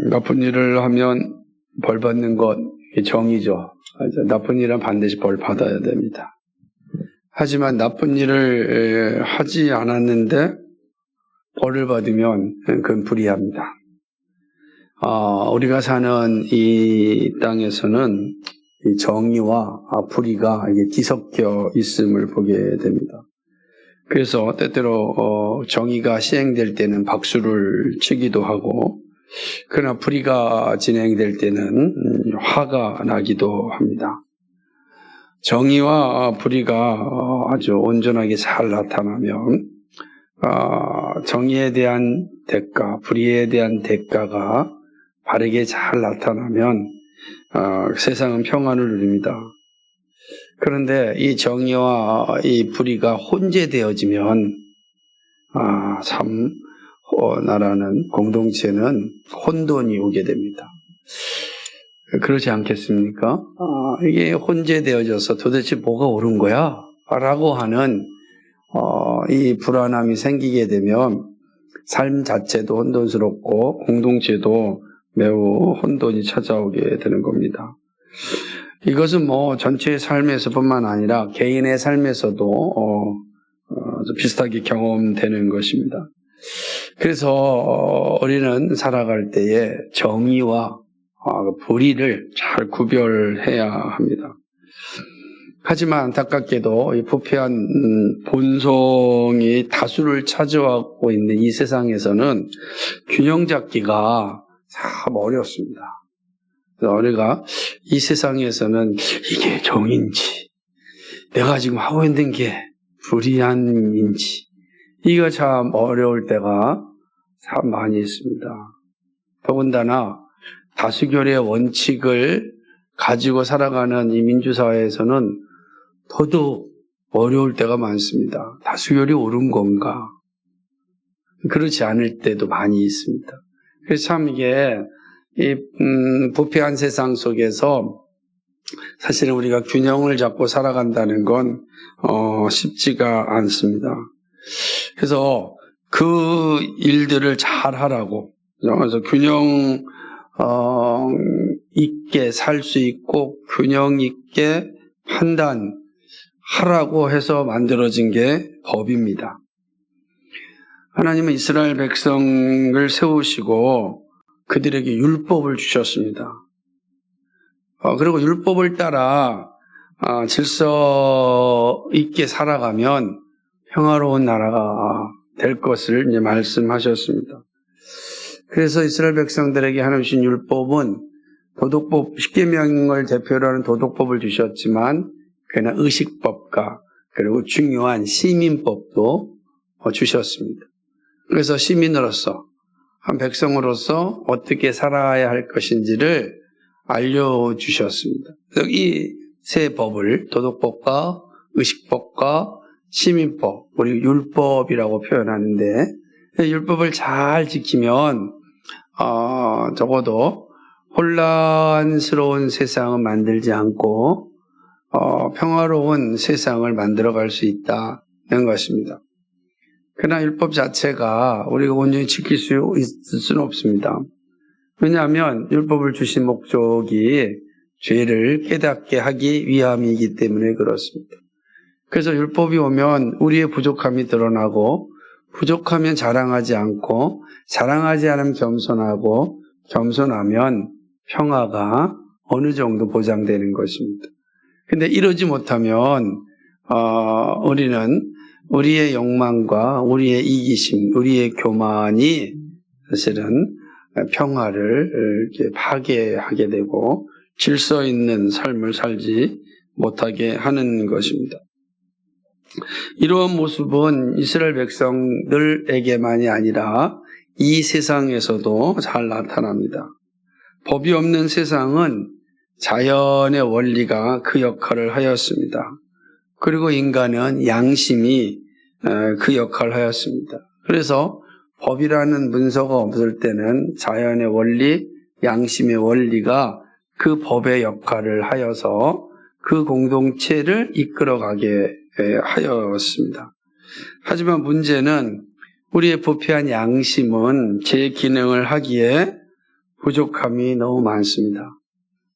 나쁜 일을 하면 벌 받는 것 정의죠. 나쁜 일은 반드시 벌 받아야 됩니다. 하지만 나쁜 일을 하지 않았는데 벌을 받으면 그건 불의합니다. 우리가 사는 이 땅에서는 이 정의와 불의가 뒤섞여 있음을 보게 됩니다. 그래서 때때로 정의가 시행될 때는 박수를 치기도 하고, 그러나 불의가 진행될 때는 화가 나기도 합니다. 정의와 불의가 아주 온전하게 잘 나타나면 정의에 대한 대가, 불의에 대한 대가가 바르게 잘 나타나면 세상은 평안을 누립니다. 그런데 이 정의와 이 불의가 혼재되어지면 참 나라는, 공동체는 혼돈이 오게 됩니다. 그렇지 않겠습니까? 이게 혼재되어져서 도대체 뭐가 옳은 거야? 라고 하는 이 불안함이 생기게 되면 삶 자체도 혼돈스럽고 공동체도 매우 혼돈이 찾아오게 되는 겁니다. 이것은 전체의 삶에서뿐만 아니라 개인의 삶에서도 비슷하게 경험되는 것입니다. 그래서 우리는 살아갈 때에 정의와 불의를 잘 구별해야 합니다. 하지만 안타깝게도 이 부패한 본성이 다수를 차지하고 있는 이 세상에서는 균형 잡기가 참 어렵습니다. 그래서 우리가 이 세상에서는 이게 정인지, 내가 지금 하고 있는 게 불의한인지, 이거 참 어려울 때가 참 많이 있습니다. 더군다나 다수결의 원칙을 가지고 살아가는 이 민주사회에서는 더더욱 어려울 때가 많습니다. 다수결이 옳은 건가? 그렇지 않을 때도 많이 있습니다. 그래서 참 이게 이 부패한 세상 속에서 사실은 우리가 균형을 잡고 살아간다는 건 쉽지가 않습니다. 그래서 그 일들을 잘 하라고, 그래서 균형 있게 살 수 있고 균형 있게 판단하라고 해서 만들어진 게 법입니다. 하나님은 이스라엘 백성을 세우시고 그들에게 율법을 주셨습니다. 그리고 율법을 따라 질서 있게 살아가면 평화로운 나라가 될 것을 이제 말씀하셨습니다. 그래서 이스라엘 백성들에게 하나님 주신 율법은 도덕법, 10계명을 대표로 하는 도덕법을 주셨지만 그러나 의식법과 그리고 중요한 시민법도 주셨습니다. 그래서 시민으로서, 한 백성으로서 어떻게 살아야 할 것인지를 알려주셨습니다. 그래서 이 세 법을, 도덕법과 의식법과 시민법, 우리 율법이라고 표현하는데, 율법을 잘 지키면 적어도 혼란스러운 세상을 만들지 않고 평화로운 세상을 만들어갈 수 있다는 것입니다. 그러나 율법 자체가 우리가 온전히 지킬 수 있을 수는 없습니다. 왜냐하면 율법을 주신 목적이 죄를 깨닫게 하기 위함이기 때문에 그렇습니다. 그래서 율법이 오면 우리의 부족함이 드러나고, 부족하면 자랑하지 않고, 자랑하지 않으면 겸손하고, 겸손하면 평화가 어느 정도 보장되는 것입니다. 근데 이러지 못하면 우리는 우리의 욕망과 우리의 이기심, 우리의 교만이 사실은 평화를 이렇게 파괴하게 되고 질서 있는 삶을 살지 못하게 하는 것입니다. 이러한 모습은 이스라엘 백성들에게만이 아니라 이 세상에서도 잘 나타납니다. 법이 없는 세상은 자연의 원리가 그 역할을 하였습니다. 그리고 인간은 양심이 그 역할을 하였습니다. 그래서 법이라는 문서가 없을 때는 자연의 원리, 양심의 원리가 그 법의 역할을 하여서 그 공동체를 이끌어가게 하였습니다. 하지만 문제는 우리의 부패한 양심은 제 기능을 하기에 부족함이 너무 많습니다.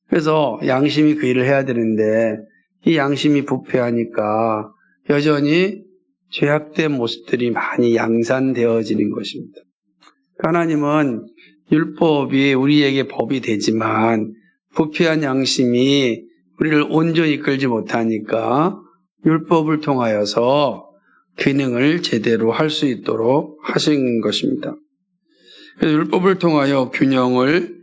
그래서 양심이 그 일을 해야 되는데 이 양심이 부패하니까 여전히 죄악된 모습들이 많이 양산되어지는 것입니다. 하나님은 율법이 우리에게 법이 되지만 부패한 양심이 우리를 온전히 이끌지 못하니까 율법을 통하여서 기능을 제대로 할 수 있도록 하신 것입니다. 그래서 율법을 통하여 균형을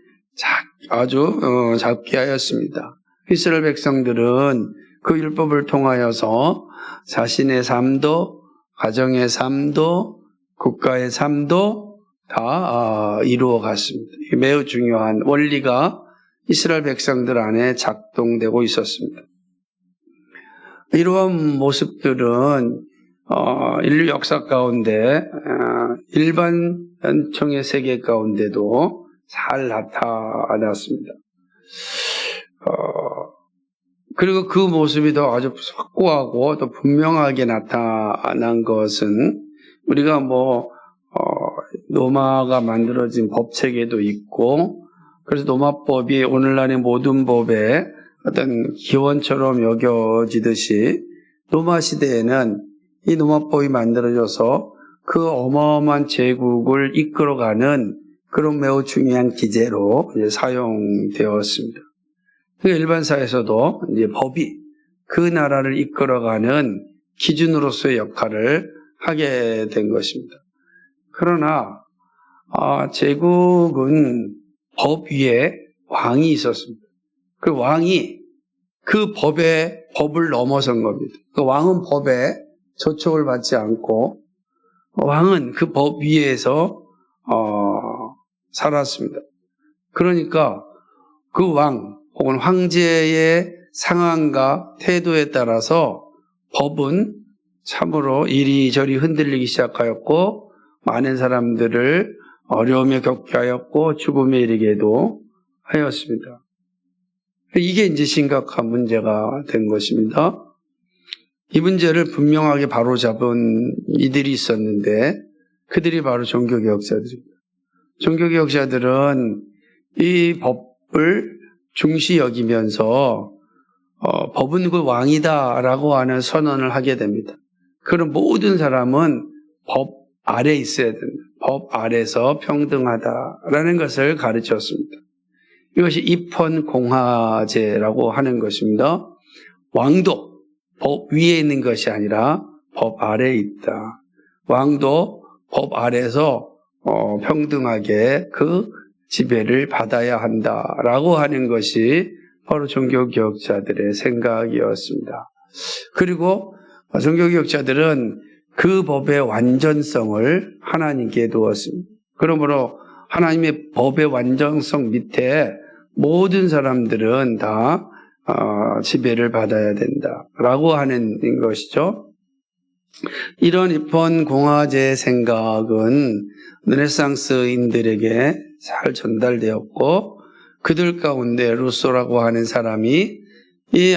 아주 잡게 하였습니다. 이스라엘 백성들은 그 율법을 통하여서 자신의 삶도, 가정의 삶도, 국가의 삶도 다 이루어 갔습니다. 매우 중요한 원리가 이스라엘 백성들 안에 작동되고 있었습니다. 이러한 모습들은 인류 역사 가운데 일반 연청의 세계 가운데도 잘 나타났습니다. 그리고 그 모습이 더 아주 확고하고 또 분명하게 나타난 것은 우리가 로마가 만들어진 법체계도 있고, 그래서 로마법이 오늘날의 모든 법의 어떤 기원처럼 여겨지듯이 로마 시대에는 이 로마법이 만들어져서 그 어마어마한 제국을 이끌어가는 그런 매우 중요한 기제로 이제 사용되었습니다. 일반 사회에서도 이제 법이 그 나라를 이끌어가는 기준으로서의 역할을 하게 된 것입니다. 그러나 제국은 법 위에 왕이 있었습니다. 그 왕이 그 법을 넘어선 겁니다. 그 왕은 법에 조촉을 받지 않고 왕은 그 법 위에서 살았습니다. 그러니까 그 왕 혹은 황제의 상황과 태도에 따라서 법은 참으로 이리저리 흔들리기 시작하였고 많은 사람들을 어려움에 겪게 하였고 죽음에 이르게도 하였습니다. 이게 이제 심각한 문제가 된 것입니다. 이 문제를 분명하게 바로잡은 이들이 있었는데 그들이 바로 종교개혁자들입니다. 종교개혁자들은 이 법을 중시 여기면서 법은 그 왕이다라고 하는 선언을 하게 됩니다. 그런 모든 사람은 법 아래 있어야 된다. 법 아래서 평등하다라는 것을 가르쳤습니다. 이것이 입헌공화제라고 하는 것입니다. 왕도 법 위에 있는 것이 아니라 법 아래에 있다. 왕도 법 아래에서 평등하게 그 지배를 받아야 한다라고 하는 것이 바로 종교개혁자들의 생각이었습니다. 그리고 종교개혁자들은 그 법의 완전성을 하나님께 두었습니다. 그러므로 하나님의 법의 완전성 밑에 모든 사람들은 다 지배를 받아야 된다라고 하는 것이죠. 이런 입헌공화제의 생각은 르네상스인들에게 잘 전달되었고 그들 가운데 루소라고 하는 사람이 이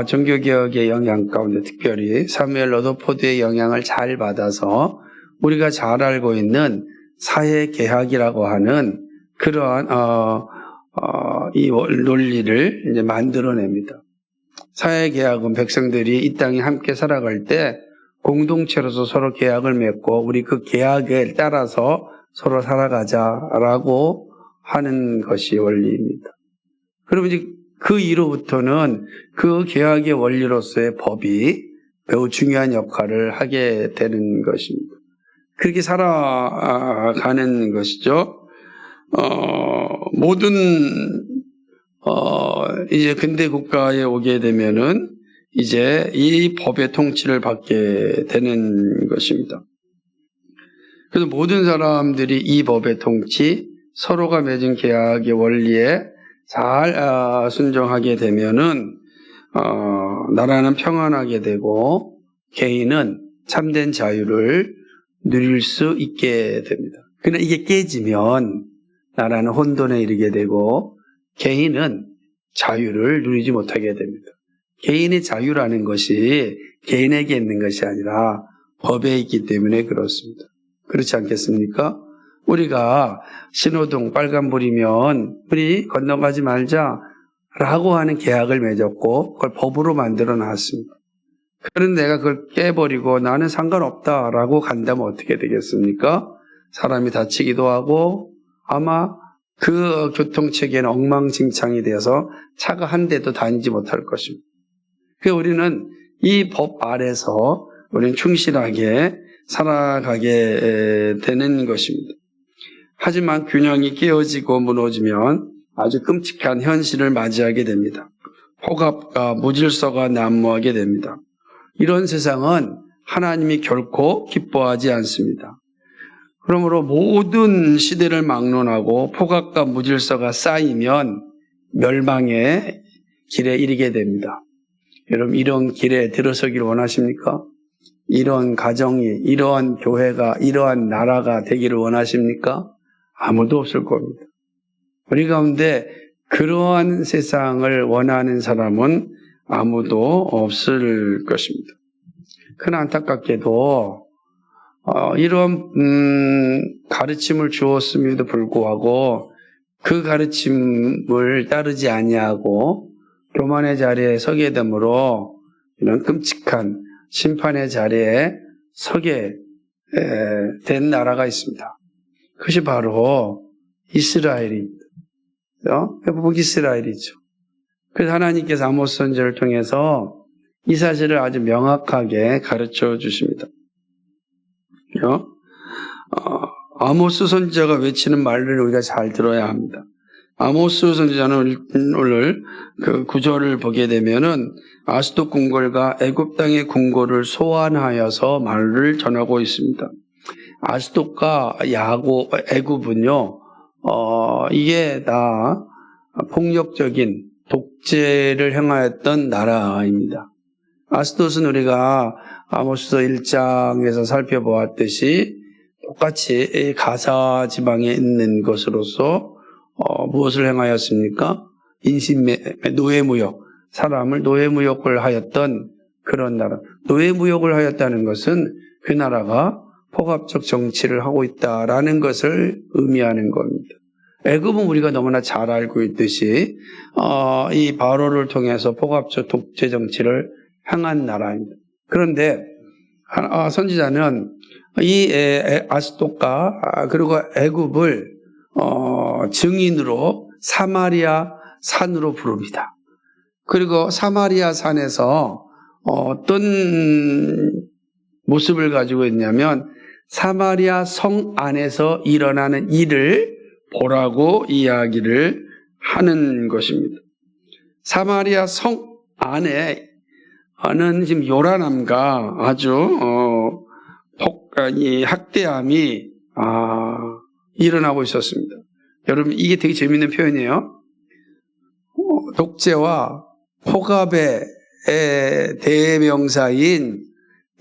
종교개혁의 영향 가운데 특별히 사무엘 러더포드의 영향을 잘 받아서 우리가 잘 알고 있는 사회개혁이라고 하는 그러한 이 논리를 이제 만들어냅니다. 사회개혁은 백성들이 이 땅에 함께 살아갈 때 공동체로서 서로 계약을 맺고 우리 그 계약에 따라서 서로 살아가자라고 하는 것이 원리입니다. 그러면 이제 그 이후부터는 그 계약의 원리로서의 법이 매우 중요한 역할을 하게 되는 것입니다. 그렇게 살아가는 것이죠. 모든 이제 근대 국가에 오게 되면은 이제 이 법의 통치를 받게 되는 것입니다. 그래서 모든 사람들이 이 법의 통치, 서로가 맺은 계약의 원리에 잘 순종하게 되면은 나라는 평안하게 되고 개인은 참된 자유를 누릴 수 있게 됩니다. 그러나 이게 깨지면 나라는 혼돈에 이르게 되고 개인은 자유를 누리지 못하게 됩니다. 개인의 자유라는 것이 개인에게 있는 것이 아니라 법에 있기 때문에 그렇습니다. 그렇지 않겠습니까? 우리가 신호등 빨간불이면 우리 건너가지 말자라고 하는 계약을 맺었고 그걸 법으로 만들어 놨습니다. 그런데 내가 그걸 깨버리고 나는 상관없다라고 간다면 어떻게 되겠습니까? 사람이 다치기도 하고 아마 그 교통체계는 엉망진창이 되어서 차가 한 대도 다니지 못할 것입니다. 그래서 우리는 이 법 아래서 우리는 충실하게 살아가게 되는 것입니다. 하지만 균형이 깨어지고 무너지면 아주 끔찍한 현실을 맞이하게 됩니다. 폭압과 무질서가 난무하게 됩니다. 이런 세상은 하나님이 결코 기뻐하지 않습니다. 그러므로 모든 시대를 막론하고 폭압과 무질서가 쌓이면 멸망의 길에 이르게 됩니다. 여러분 이런 길에 들어서길 원하십니까? 이런 가정이, 이러한 교회가, 이러한 나라가 되기를 원하십니까? 아무도 없을 겁니다. 우리 가운데 그러한 세상을 원하는 사람은 아무도 없을 것입니다. 그러나 안타깝게도 이런 가르침을 주었음에도 불구하고 그 가르침을 따르지 아니하고 교만의 자리에 서게 되므로 이런 끔찍한 심판의 자리에 서게 된 나라가 있습니다. 그것이 바로 이스라엘입니다. 북이스라엘이죠. 그래서 하나님께서 아모스 선지자를 통해서 이 사실을 아주 명확하게 가르쳐 주십니다. 아모스 선지자가 외치는 말을 우리가 잘 들어야 합니다. 아모스 선지자는 오늘 그 구절을 보게 되면은 아스돗 궁궐과 애굽 땅의 궁궐을 소환하여서 말을 전하고 있습니다. 아스돗과 애굽은요, 이게 다 폭력적인 독재를 행하였던 나라입니다. 아스돗은 우리가 아모스서 1장에서 살펴보았듯이 똑같이 가사 지방에 있는 것으로서 무엇을 행하였습니까? 노예무역, 사람을 노예무역을 하였던 그런 나라. 노예무역을 하였다는 것은 그 나라가 폭압적 정치를 하고 있다라는 것을 의미하는 겁니다. 애굽은 우리가 너무나 잘 알고 있듯이 이 바로를 통해서 폭압적 독재 정치를 행한 나라입니다. 그런데 선지자는 이 아스돗과 그리고 애굽을 증인으로 사마리아 산으로 부릅니다. 그리고 사마리아 산에서 어떤 모습을 가지고 있냐면 사마리아 성 안에서 일어나는 일을 보라고 이야기를 하는 것입니다. 사마리아 성 안에는 지금 요란함과 아주 학대함이 일어나고 있었습니다. 여러분 이게 되게 재밌는 표현이에요. 독재와 폭압의 대명사인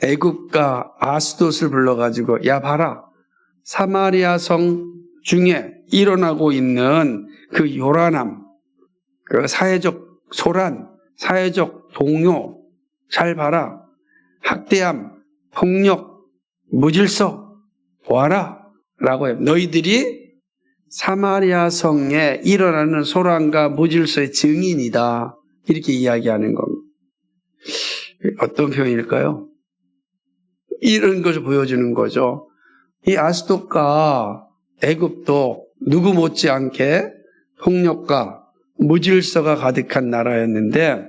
애굽과 아스돗을 불러가지고 야 봐라 사마리아 성 중에 일어나고 있는 그 요란함, 그 사회적 소란, 사회적 동요 잘 봐라. 학대함, 폭력, 무질서 보아라 라고 해요. 너희들이 사마리아 성에 일어나는 소란과 무질서의 증인이다. 이렇게 이야기하는 겁니다. 어떤 표현일까요? 이런 것을 보여주는 거죠. 이 아스돗과 애굽도 누구 못지않게 폭력과 무질서가 가득한 나라였는데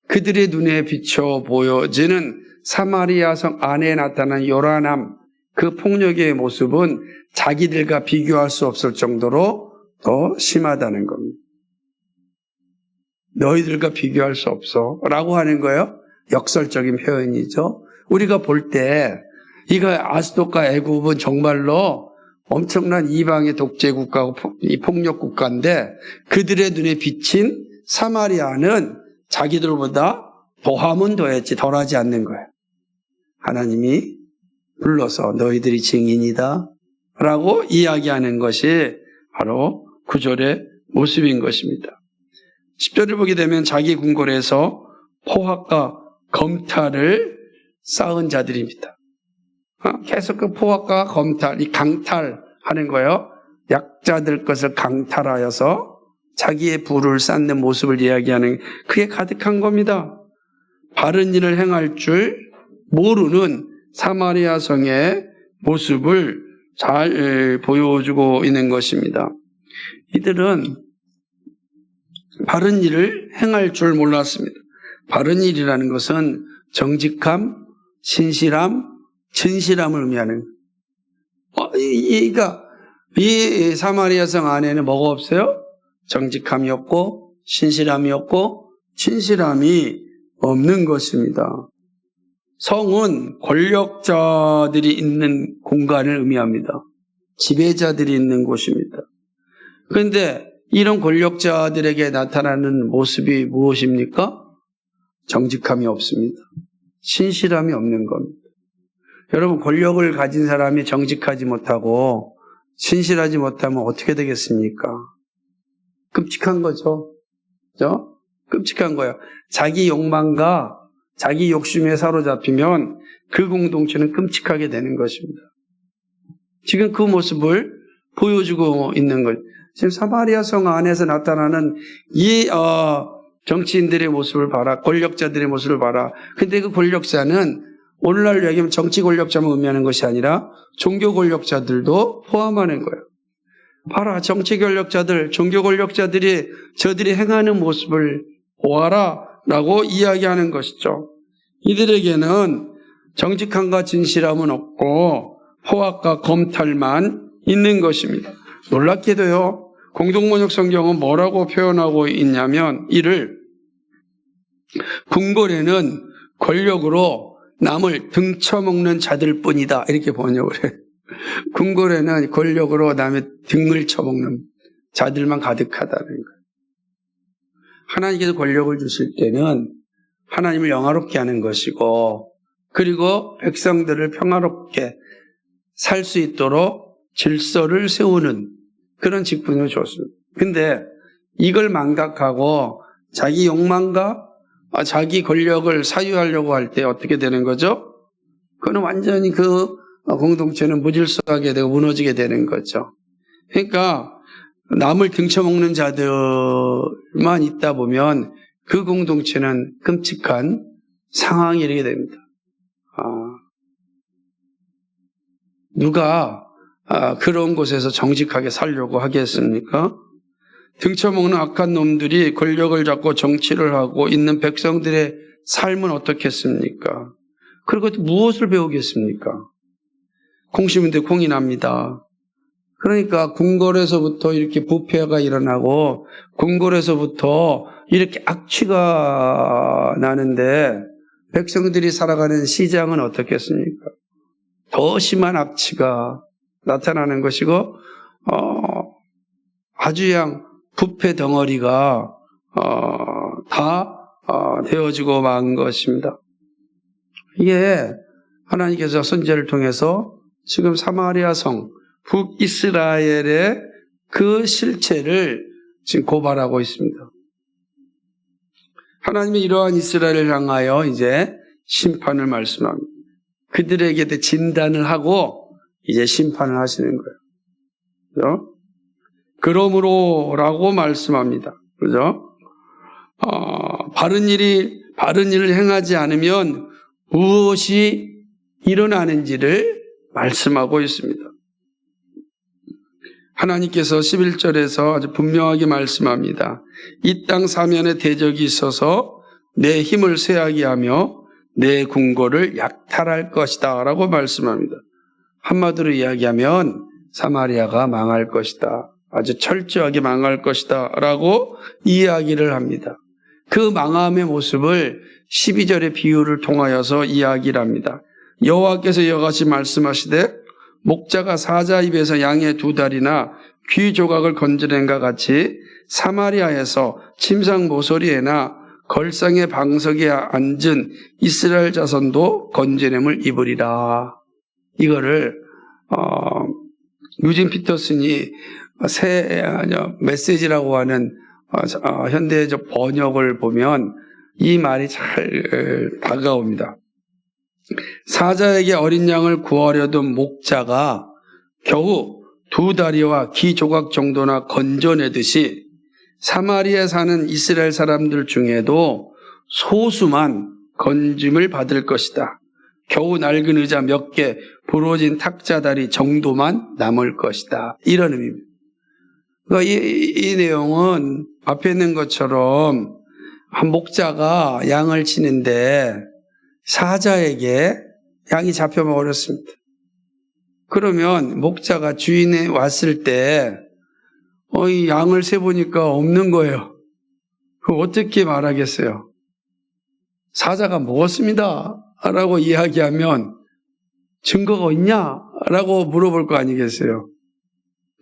그들의 눈에 비춰 보여지는 사마리아 성 안에 나타난 요란함, 그 폭력의 모습은 자기들과 비교할 수 없을 정도로 더 심하다는 겁니다. 너희들과 비교할 수 없어 라고 하는 거예요. 역설적인 표현이죠. 우리가 볼 때 이거 아스돗과 애굽은 정말로 엄청난 이방의 독재 국가고 폭력 국가인데 그들의 눈에 비친 사마리아는 자기들보다 더하면 더했지 덜하지 않는 거예요. 하나님이 불러서 너희들이 증인이다 라고 이야기하는 것이 바로 구절의 모습인 것입니다. 10절을 보게 되면 자기 궁궐에서 포악과 검탈을 쌓은 자들입니다. 계속 그 포악과 검탈, 이 강탈 하는 거예요. 약자들 것을 강탈하여서 자기의 부를 쌓는 모습을 이야기하는, 그게 가득한 겁니다. 바른 일을 행할 줄 모르는 사마리아 성의 모습을 잘 보여주고 있는 것입니다. 이들은 바른 일을 행할 줄 몰랐습니다. 바른 일이라는 것은 정직함, 신실함, 진실함을 의미하는 거예요. 이 사마리아 성 안에는 뭐가 없어요? 정직함이 없고 신실함이 없고 진실함이 없는 것입니다. 성은 권력자들이 있는 공간을 의미합니다. 지배자들이 있는 곳입니다. 그런데 이런 권력자들에게 나타나는 모습이 무엇입니까? 정직함이 없습니다. 신실함이 없는 겁니다. 여러분, 권력을 가진 사람이 정직하지 못하고 신실하지 못하면 어떻게 되겠습니까? 끔찍한 거죠. 그죠? 끔찍한 거예요. 자기 욕망과 자기 욕심에 사로잡히면 그 공동체는 끔찍하게 되는 것입니다. 지금 그 모습을 보여주고 있는 거예요. 지금 사마리아 성 안에서 나타나는 이 정치인들의 모습을 봐라. 권력자들의 모습을 봐라. 근데 그 권력자는 오늘날로 얘기하면 정치 권력자만 의미하는 것이 아니라 종교 권력자들도 포함하는 거예요. 봐라. 정치 권력자들, 종교 권력자들이 저들이 행하는 모습을 보아라 라고 이야기하는 것이죠. 이들에게는 정직함과 진실함은 없고 포악과 검탈만 있는 것입니다. 놀랍게도요, 공동번역 성경은 뭐라고 표현하고 있냐면 이를 궁궐에는 권력으로 남을 등쳐먹는 자들 뿐이다 이렇게 번역을 해요. 궁궐에는 권력으로 남의 등을 쳐먹는 자들만 가득하다는 거예요. 하나님께서 권력을 주실 때는 하나님을 영화롭게 하는 것이고, 그리고 백성들을 평화롭게 살 수 있도록 질서를 세우는 그런 직분을 줬습니다. 근데 이걸 망각하고 자기 욕망과 자기 권력을 사유하려고 할 때 어떻게 되는 거죠? 그건 완전히 그 공동체는 무질서하게 되고 무너지게 되는 거죠. 그러니까 남을 등쳐먹는 자들만 있다 보면 그 공동체는 끔찍한 상황이 이르게 됩니다. 누가 그런 곳에서 정직하게 살려고 하겠습니까? 등쳐먹는 악한 놈들이 권력을 잡고 정치를 하고 있는 백성들의 삶은 어떻겠습니까? 그리고 또 무엇을 배우겠습니까? 콩 심은데 콩이 납니다. 그러니까 궁궐에서부터 이렇게 부패가 일어나고 궁궐에서부터 이렇게 악취가 나는데 백성들이 살아가는 시장은 어떻겠습니까? 더 심한 악취가 나타나는 것이고 아주 부패 덩어리가 다 되어지고 만 것입니다. 이게 하나님께서 선지자를 통해서 지금 사마리아 성 북이스라엘의 그 실체를 지금 고발하고 있습니다. 하나님이 이러한 이스라엘을 향하여 이제 심판을 말씀합니다. 그들에게 진단을 하고 이제 심판을 하시는 거예요. 그죠? 그러므로라고 말씀합니다. 그죠? 바른 일을 행하지 않으면 무엇이 일어나는지를 말씀하고 있습니다. 하나님께서 11절에서 아주 분명하게 말씀합니다. 이 땅 사면에 대적이 있어서 내 힘을 쇠하게 하며 내 궁궐을 약탈할 것이다 라고 말씀합니다. 한마디로 이야기하면 사마리아가 망할 것이다. 아주 철저하게 망할 것이다 라고 이야기를 합니다. 그 망함의 모습을 12절의 비유를 통하여서 이야기를 합니다. 여호와께서 이와 같이 말씀하시되 목자가 사자 입에서 양의 두 다리나 귀 조각을 건져낸과 같이 사마리아에서 침상 모서리에나 걸상의 방석에 앉은 이스라엘 자손도 건져냄을 입으리라. 이거를 유진 피터슨이 메시지라고 하는 현대적 번역을 보면 이 말이 잘 다가옵니다. 사자에게 어린 양을 구하려던 목자가 겨우 두 다리와 기 조각 정도나 건져내듯이 사마리아에 사는 이스라엘 사람들 중에도 소수만 건짐을 받을 것이다. 겨우 낡은 의자 몇 개, 부러진 탁자 다리 정도만 남을 것이다. 이런 의미입니다. 그러니까 이 내용은 앞에 있는 것처럼 한 목자가 양을 치는데 사자에게 양이 잡혀버렸습니다. 그러면 목자가 주인이 왔을 때 이 양을 세보니까 없는 거예요. 그럼 어떻게 말하겠어요? 사자가 먹었습니다 라고 이야기하면 증거가 있냐? 라고 물어볼 거 아니겠어요?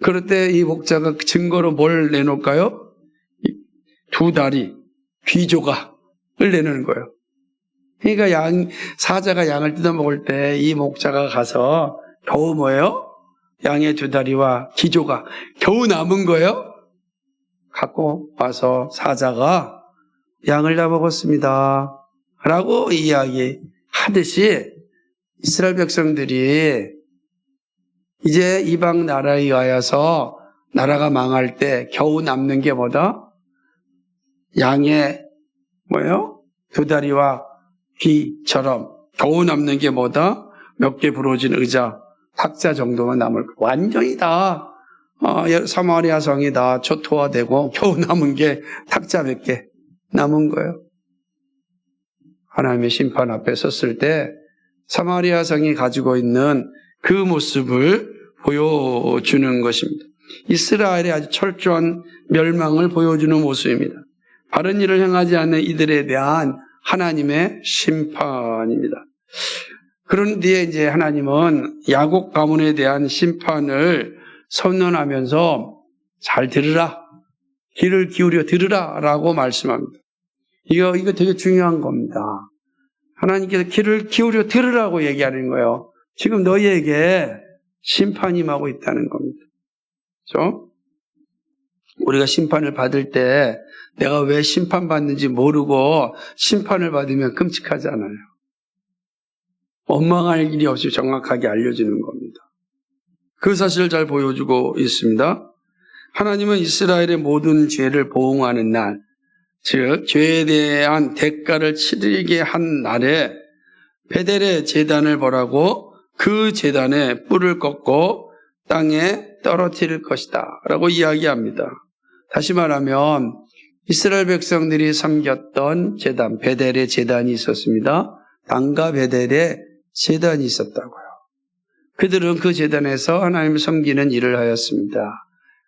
그럴 때 이 목자가 증거로 뭘 내놓을까요? 두 다리, 귀 조각을 내놓는 거예요. 그러니까 사자가 양을 뜯어먹을 때 이 목자가 가서 겨우 뭐예요? 양의 두 다리와 귀 조각, 겨우 남은 거예요? 갖고 와서 사자가 양을 다 먹었습니다 라고 이야기하듯이 이스라엘 백성들이 이제 이방 나라에 의하여서 나라가 망할 때 겨우 남는 게 뭐다? 양의 뭐예요? 두 다리와 귀처럼 겨우 남는 게 뭐다? 몇 개 부러진 의자, 탁자 정도만 남을 거예요. 완전히 다 사마리아 성이 다 초토화되고 겨우 남은 게 탁자 몇 개 남은 거예요. 하나님의 심판 앞에 섰을 때 사마리아 성이 가지고 있는 그 모습을 보여주는 것입니다. 이스라엘의 아주 철저한 멸망을 보여주는 모습입니다. 바른 일을 행하지 않는 이들에 대한 하나님의 심판입니다. 그런 뒤에 이제 하나님은 야곱 가문에 대한 심판을 선언하면서 잘 들으라, 귀를 기울여 들으라 라고 말씀합니다. 이거 되게 중요한 겁니다. 하나님께서 귀를 기울여 들으라고 얘기하는 거예요. 지금 너희에게 심판이 임하고 있다는 겁니다. 그렇죠? 우리가 심판을 받을 때 내가 왜 심판받는지 모르고 심판을 받으면 끔찍하지 않아요. 원망할 일이 없이 정확하게 알려주는 겁니다. 그 사실을 잘 보여주고 있습니다. 하나님은 이스라엘의 모든 죄를 보응하는 날, 즉 죄에 대한 대가를 치르게 한 날에 베델의 제단을 벌하고 그 제단에 뿔을 꺾고 땅에 떨어뜨릴 것이다 라고 이야기합니다. 다시 말하면 이스라엘 백성들이 섬겼던 제단, 베델의 제단이 있었습니다. 단과 베델의 제단이 있었다고요. 그들은 그 제단에서 하나님을 섬기는 일을 하였습니다.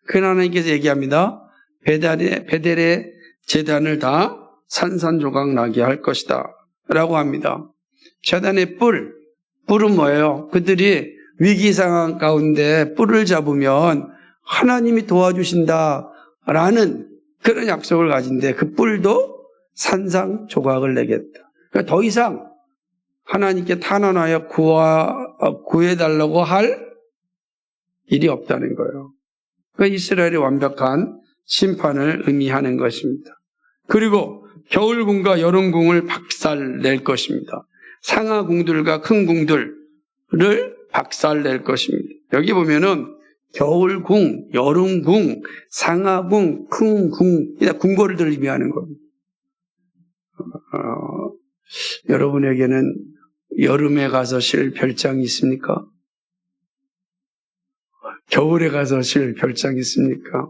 그 하나님께서 얘기합니다. 베델의 제단을 다 산산조각 나게 할 것이다 라고 합니다. 제단의 뿔은 뭐예요? 그들이 위기 상황 가운데 뿔을 잡으면 하나님이 도와주신다라는 그런 약속을 가진데 그 뿔도 산산조각을 내겠다. 그러니까 더 이상 하나님께 탄원하여 구해달라고 할 일이 없다는 거예요. 그러니까 이스라엘의 완벽한 심판을 의미하는 것입니다. 그리고 겨울궁과 여름궁을 박살낼 것입니다. 상하궁들과 큰 궁들을 박살낼 것입니다. 여기 보면은 겨울궁, 여름궁, 상하궁, 큰 궁, 궁궐들을 의미하는 겁니다. 여러분에게는 여름에 가서 실 별장이 있습니까? 겨울에 가서 실 별장이 있습니까?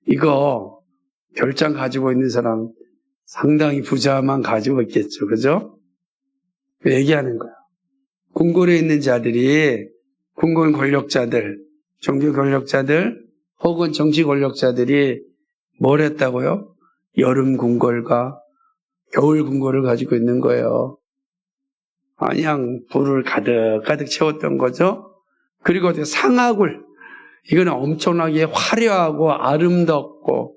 이거 별장 가지고 있는 사람 상당히 부자만 가지고 있겠죠. 그죠? 얘기하는 거야. 궁궐에 있는 자들이 궁궐 권력자들, 종교 권력자들 혹은 정치 권력자들이 뭘 했다고요? 여름 궁궐과 겨울 궁궐을 가지고 있는 거예요. 그냥 불을 가득 채웠던 거죠. 그리고 상하굴, 이거는 엄청나게 화려하고 아름답고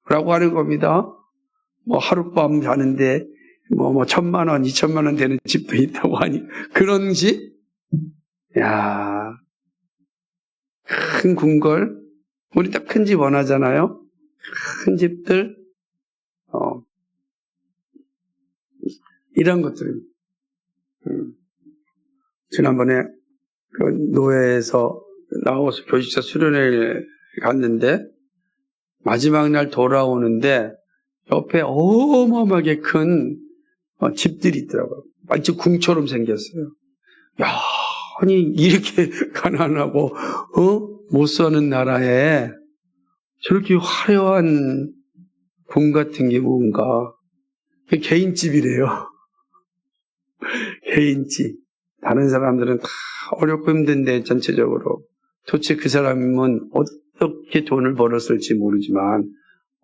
라고 하는 겁니다. 하룻밤 자는데 1,000만 원, 2,000만 원 되는 집도 있다고 하니 그런 집? 야, 큰 궁궐. 우리 딱 큰 집 원하잖아요. 큰 집들. 이런 것들. 지난번에 그 노예에서 나와서 교직자 수련회를 갔는데 마지막 날 돌아오는데 옆에 어마어마하게 큰 집들이 있더라고요. 마치 궁처럼 생겼어요. 야, 아니 이렇게 가난하고 못 사는 나라에 저렇게 화려한 궁 같은 게 뭔가. 개인집이래요. 개인집. 다른 사람들은 다 어렵고 힘든데 전체적으로. 도대체 그 사람은 어떻게 돈을 벌었을지 모르지만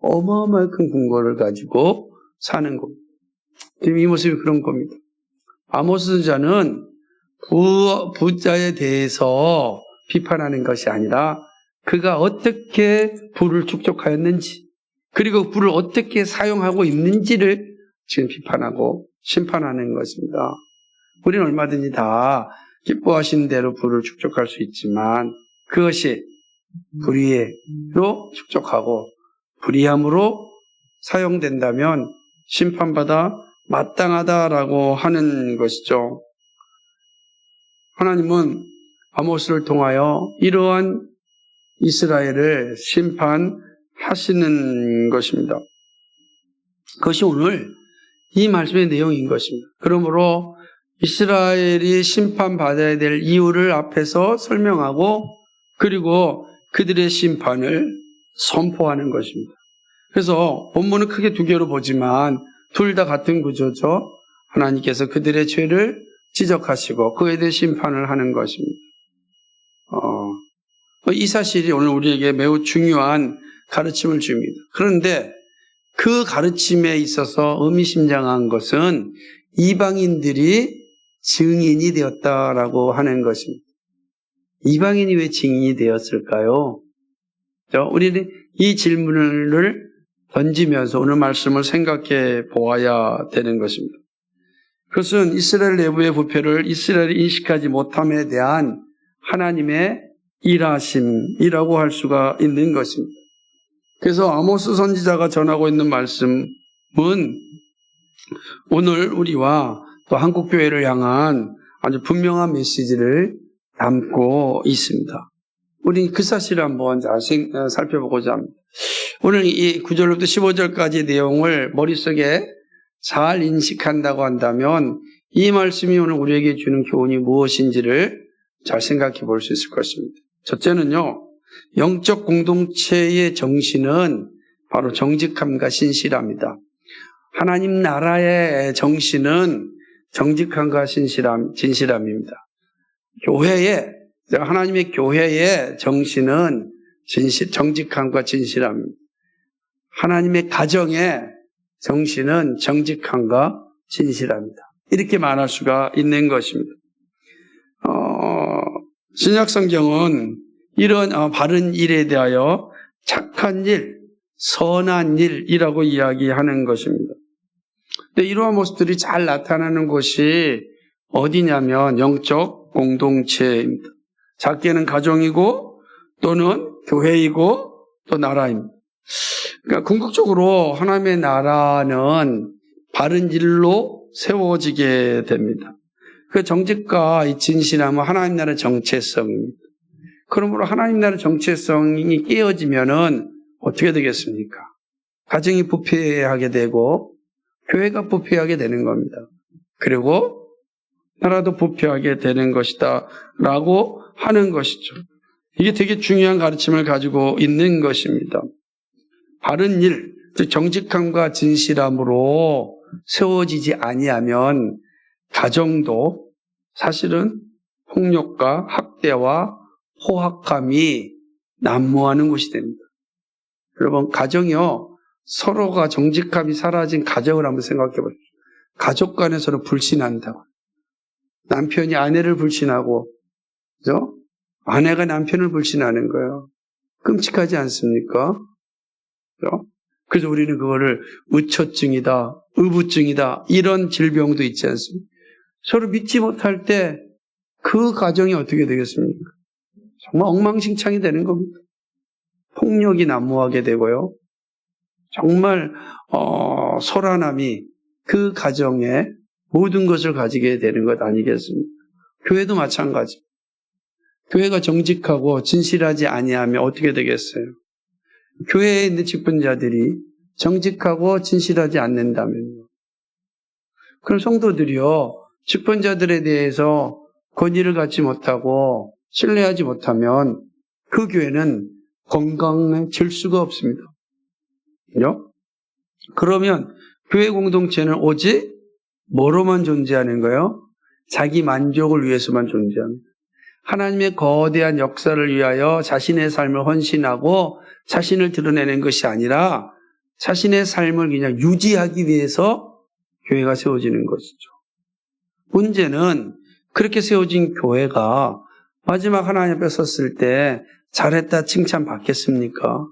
어마어마한 큰 궁궐을 가지고 사는 겁니다. 지금 이 모습이 그런 겁니다. 아모스 선지자는 부자에 대해서 비판하는 것이 아니라 그가 어떻게 부를 축적하였는지 그리고 부를 어떻게 사용하고 있는지를 지금 비판하고 심판하는 것입니다. 우리는 얼마든지 다 기뻐하신 대로 부를 축적할 수 있지만 그것이 불의로 축적하고 불의함으로 사용된다면 심판받아 마땅하다라고 하는 것이죠. 하나님은 아모스를 통하여 이러한 이스라엘을 심판하시는 것입니다. 그것이 오늘 이 말씀의 내용인 것입니다. 그러므로 이스라엘이 심판받아야 될 이유를 앞에서 설명하고 그리고 그들의 심판을 선포하는 것입니다. 그래서 본문은 크게 두 개로 보지만 둘 다 같은 구조죠. 하나님께서 그들의 죄를 지적하시고 그에 대해 심판을 하는 것입니다. 이 사실이 오늘 우리에게 매우 중요한 가르침을 줍니다. 그런데 그 가르침에 있어서 의미심장한 것은 이방인들이 증인이 되었다라고 하는 것입니다. 이방인이 왜 증인이 되었을까요? 우리는 이 질문을 던지면서 오늘 말씀을 생각해 보아야 되는 것입니다. 그것은 이스라엘 내부의 부패를 이스라엘이 인식하지 못함에 대한 하나님의 일하심이라고 할 수가 있는 것입니다. 그래서 아모스 선지자가 전하고 있는 말씀은 오늘 우리와 또 한국교회를 향한 아주 분명한 메시지를 담고 있습니다. 우리는 그 사실을 한번 잘 살펴보고자 합니다. 오늘 이 9절부터 15절까지의 내용을 머릿속에 잘 인식한다고 한다면 이 말씀이 오늘 우리에게 주는 교훈이 무엇인지를 잘 생각해 볼 수 있을 것입니다. 첫째는요, 영적 공동체의 정신은 바로 정직함과 신실함이다. 하나님 나라의 정신은 정직함과 진실함입니다. 하나님의 교회의 정신은 정직함과 진실함입니다. 하나님의 가정의 정신은 정직함과 진실합니다. 이렇게 말할 수가 있는 것입니다. 신약성경은 이런 바른 일에 대하여 착한 일, 선한 일이라고 이야기하는 것입니다. 근데 이러한 모습들이 잘 나타나는 곳이 어디냐면 영적 공동체입니다. 작게는 가정이고 또는 교회이고 또 나라입니다. 그러니까 궁극적으로 하나님의 나라는 바른 일로 세워지게 됩니다. 그 정직과 이 진실함은 하나님 나라의 정체성입니다. 그러므로 하나님 나라의 정체성이 깨어지면은 어떻게 되겠습니까? 가정이 부패하게 되고 교회가 부패하게 되는 겁니다. 그리고 나라도 부패하게 되는 것이다 라고 하는 것이죠. 이게 되게 중요한 가르침을 가지고 있는 것입니다. 바른 일, 즉 정직함과 진실함으로 세워지지 아니하면 가정도 사실은 폭력과 학대와 포악함이 난무하는 곳이 됩니다. 여러분, 가정이요, 서로가 정직함이 사라진 가정을 한번 생각해 보십시오. 가족 간에 서로 불신한다고. 남편이 아내를 불신하고, 그죠? 아내가 남편을 불신하는 거예요. 끔찍하지 않습니까? 그죠? 그래서 우리는 그거를 의처증이다, 의부증이다, 이런 질병도 있지 않습니까? 서로 믿지 못할 때 그 가정이 어떻게 되겠습니까? 정말 엉망진창이 되는 겁니다. 폭력이 난무하게 되고요. 정말 소란함이 그 가정에 모든 것을 가지게 되는 것 아니겠습니까? 교회도 마찬가지. 교회가 정직하고 진실하지 아니하면 어떻게 되겠어요? 교회에 있는 직분자들이 정직하고 진실하지 않는다면요. 그럼 성도들이요, 직분자들에 대해서 권위를 갖지 못하고 신뢰하지 못하면 그 교회는 건강해질 수가 없습니다. 그죠? 그러면 교회 공동체는 오직 뭐로만 존재하는 거예요? 자기 만족을 위해서만 존재합니다. 하나님의 거대한 역사를 위하여 자신의 삶을 헌신하고 자신을 드러내는 것이 아니라 자신의 삶을 그냥 유지하기 위해서 교회가 세워지는 것이죠. 문제는 그렇게 세워진 교회가 마지막 하나님 앞에 섰을 때 잘했다 칭찬 받겠습니까?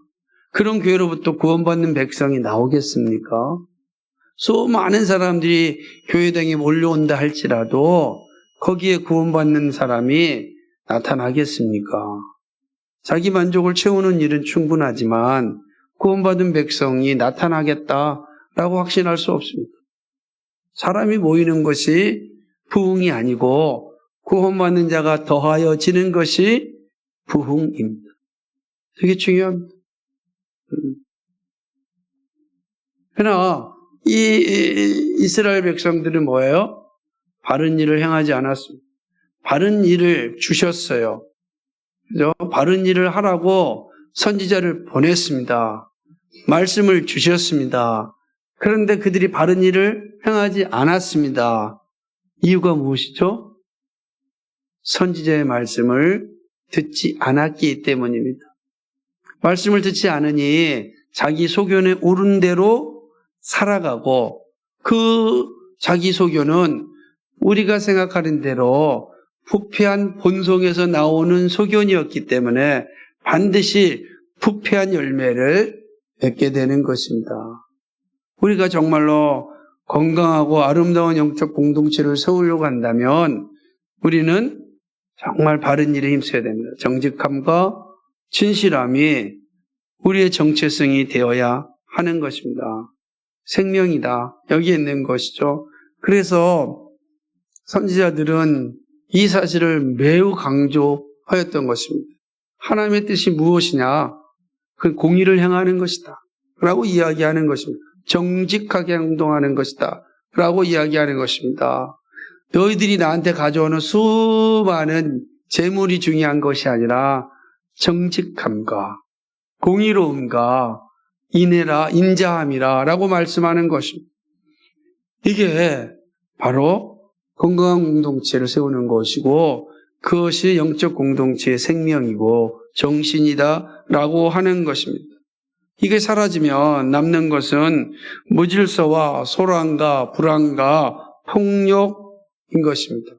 그런 교회로부터 구원받는 백성이 나오겠습니까? 수많은 사람들이 교회당에 몰려온다 할지라도 거기에 구원받는 사람이 나타나겠습니까? 자기 만족을 채우는 일은 충분하지만 구원받은 백성이 나타나겠다라고 확신할 수 없습니다. 사람이 모이는 것이 부흥이 아니고 구원받는 자가 더하여지는 것이 부흥입니다. 되게 중요합니다. 그러나 이 이스라엘 백성들은 뭐예요? 바른 일을 행하지 않았습니다. 바른 일을 주셨어요. 그죠? 바른 일을 하라고 선지자를 보냈습니다. 말씀을 주셨습니다. 그런데 그들이 바른 일을 행하지 않았습니다. 이유가 무엇이죠? 선지자의 말씀을 듣지 않았기 때문입니다. 말씀을 듣지 않으니 자기 소견에 오른 대로 살아가고 그 자기 소견은 우리가 생각하는 대로 부패한 본성에서 나오는 소견이었기 때문에 반드시 부패한 열매를 맺게 되는 것입니다. 우리가 정말로 건강하고 아름다운 영적 공동체를 세우려고 한다면 우리는 정말 바른 일에 힘써야 됩니다. 정직함과 진실함이 우리의 정체성이 되어야 하는 것입니다. 생명이다. 여기에 있는 것이죠. 그래서 선지자들은 이 사실을 매우 강조하였던 것입니다. 하나님의 뜻이 무엇이냐? 그 공의를 행하는 것이다. 라고 이야기하는 것입니다. 정직하게 행동하는 것이다. 라고 이야기하는 것입니다. 너희들이 나한테 가져오는 수많은 재물이 중요한 것이 아니라 정직함과 공의로움과 인자함이라 라고 말씀하는 것입니다. 이게 바로 건강한 공동체를 세우는 것이고 그것이 영적 공동체의 생명이고 정신이다 라고 하는 것입니다. 이게 사라지면 남는 것은 무질서와 소란과 불안과 폭력인 것입니다.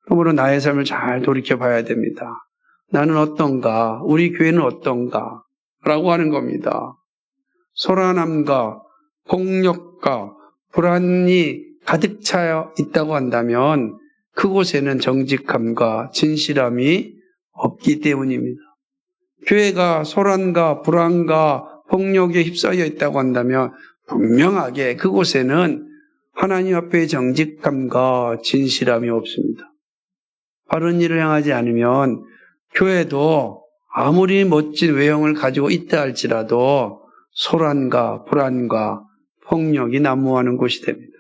그러므로 나의 삶을 잘 돌이켜봐야 됩니다. 나는 어떤가? 우리 교회는 어떤가? 라고 하는 겁니다. 소란함과 폭력과 불안이 가득 차 있다고 한다면 그곳에는 정직함과 진실함이 없기 때문입니다. 교회가 소란과 불안과 폭력에 휩싸여 있다고 한다면 분명하게 그곳에는 하나님 앞에 정직함과 진실함이 없습니다. 바른 일을 행하지 않으면 교회도 아무리 멋진 외형을 가지고 있다 할지라도 소란과 불안과 폭력이 난무하는 곳이 됩니다.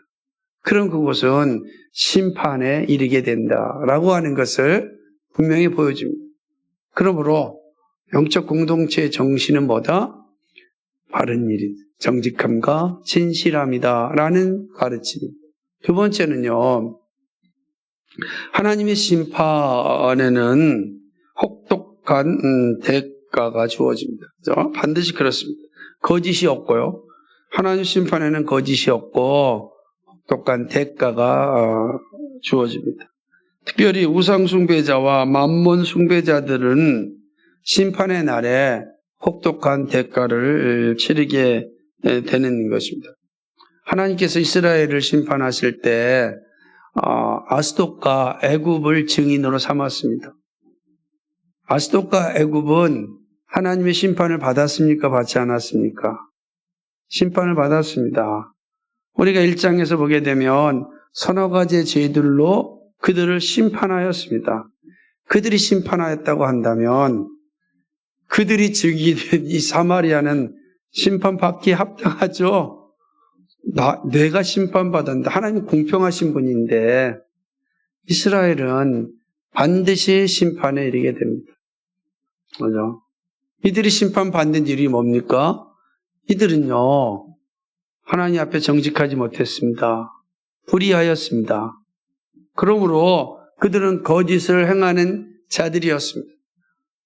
그럼 그곳은 심판에 이르게 된다라고 하는 것을 분명히 보여줍니다. 그러므로 영적 공동체의 정신은 뭐다? 바른 일이 정직함과 진실함이다라는 가르침입니다. 두 번째는요, 하나님의 심판에는 혹독한 대가가 주어집니다. 그렇죠? 반드시 그렇습니다. 거짓이 없고요. 하나님 심판에는 거짓이 없고 혹독한 대가가 주어집니다. 특별히 우상 숭배자와 만몬 숭배자들은 심판의 날에 혹독한 대가를 치르게 되는 것입니다. 하나님께서 이스라엘을 심판하실 때 아스돗과 애굽을 증인으로 삼았습니다. 아스돗과 애굽은 하나님의 심판을 받았습니까? 받지 않았습니까? 심판을 받았습니다. 우리가 1장에서 보게 되면 서너 가지의 죄들로 그들을 심판하였습니다. 그들이 심판하였다고 한다면 그들이 즐기는 이 사마리아는 심판받기에 합당하죠. 내가 심판받았는데 하나님 공평하신 분인데 이스라엘은 반드시 심판에 이르게 됩니다. 그죠? 이들이 심판받는 일이 뭡니까? 이들은요, 하나님 앞에 정직하지 못했습니다. 불의하였습니다. 그러므로 그들은 거짓을 행하는 자들이었습니다.